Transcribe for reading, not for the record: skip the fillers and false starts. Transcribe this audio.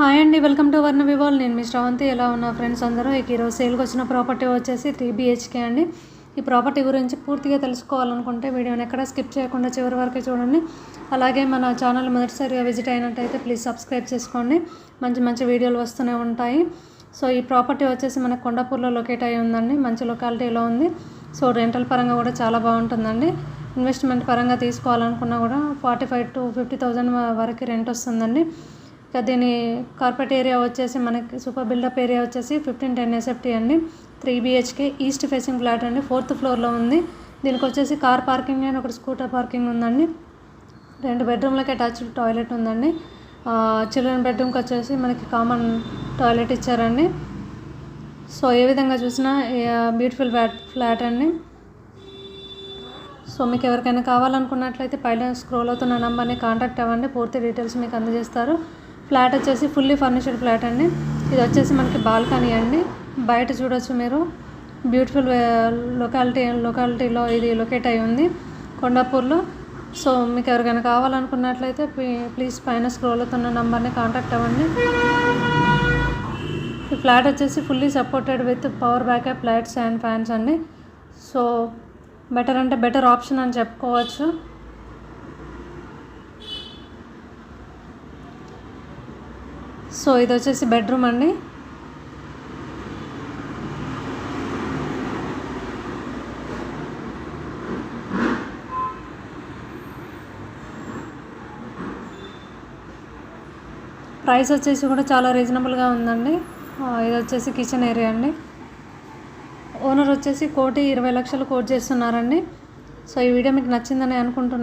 Hi అండి, welcome to వర్ణ వివాల్. నేను మీ శ్రవంతి. ఎలా ఉన్నా ఫ్రెండ్స్ అందరూ? ఈరోజు సేల్కి వచ్చిన ప్రాపర్టీ వచ్చేసి 3 BHK అండి. ఈ ప్రాపర్టీ గురించి పూర్తిగా తెలుసుకోవాలనుకుంటే వీడియోని ఎక్కడ స్కిప్ చేయకుండా చివరి వరకు చూడండి. అలాగే మన ఛానల్ మొదటిసారిగా విజిట్ అయినట్టయితే ప్లీజ్ సబ్స్క్రైబ్ చేసుకోండి. మంచి మంచి వీడియోలు వస్తూనే ఉంటాయి. సో ఈ ప్రాపర్టీ వచ్చేసి మనకు కొండాపూర్లో లొకేట్ అయి ఉందండి. మంచి లొకాలిటీలో ఉంది. సో రెంటల్ పరంగా కూడా చాలా బాగుంటుందండి. ఇన్వెస్ట్మెంట్ పరంగా తీసుకోవాలనుకున్నా కూడా 45,000 to 50,000 వరకు రెంట్ వస్తుందండి. దీని కార్పెట్ ఏరియా వచ్చేసి మనకి సూపర్ బిల్డప్ ఏరియా వచ్చేసి 1510 SFT అండి. 3 BHK ఈస్ట్ ఫేసింగ్ ఫ్లాట్ అండి. 4th ఫ్లోర్లో ఉంది. దీనికి వచ్చేసి కార్ పార్కింగ్ అండ్ ఒకటి స్కూటర్ పార్కింగ్ ఉందండి. 2 బెడ్రూమ్లకి అటాచ్డ్ టాయిలెట్ ఉందండి. చిల్డ్రన్ బెడ్రూమ్కి వచ్చేసి మనకి కామన్ టాయిలెట్ ఇచ్చారండి. సో ఏ విధంగా చూసినా బ్యూటిఫుల్ ఫ్లాట్ అండి. సో మీకు ఎవరికైనా కావాలనుకున్నట్లయితే పైన స్క్రోల్ అవుతున్న నెంబర్ని కాంటాక్ట్ అవ్వండి. పూర్తి డీటెయిల్స్ మీకు అందజేస్తారు. ఫ్లాట్ వచ్చేసి ఫుల్లీ ఫర్నిష్డ్ ఫ్లాట్ అండి. ఇది వచ్చేసి మనకి బాల్కనీ అండి. బయట చూడొచ్చు మీరు. బ్యూటిఫుల్ లొకాలిటీలో ఇది లొకేట్ అయి ఉంది కొండాపూర్లో. సో మీకు ఎవరికైనా కావాలనుకున్నట్లయితే ప్లీజ్ పైన స్క్రోల్ అవుతున్న నెంబర్ని కాంటాక్ట్ అవ్వండి. ఈ ఫ్లాట్ వచ్చేసి fully supported with power backup lights and fans అండి. సో బెటర్ అంటే బెటర్ ఆప్షన్ అని చెప్పుకోవచ్చు. సో ఇది వచ్చేసి బెడ్రూమ్ అండి. ప్రైస్ వచ్చేసి కూడా చాలా రీజనబుల్గా ఉందండి. ఇది వచ్చేసి కిచెన్ ఏరియా అండి. ఓనర్ వచ్చేసి 1,20,00,000 కోట్ చేస్తున్నారండి. సో ఈ వీడియో మీకు నచ్చిందని అనుకుంటున్నాను.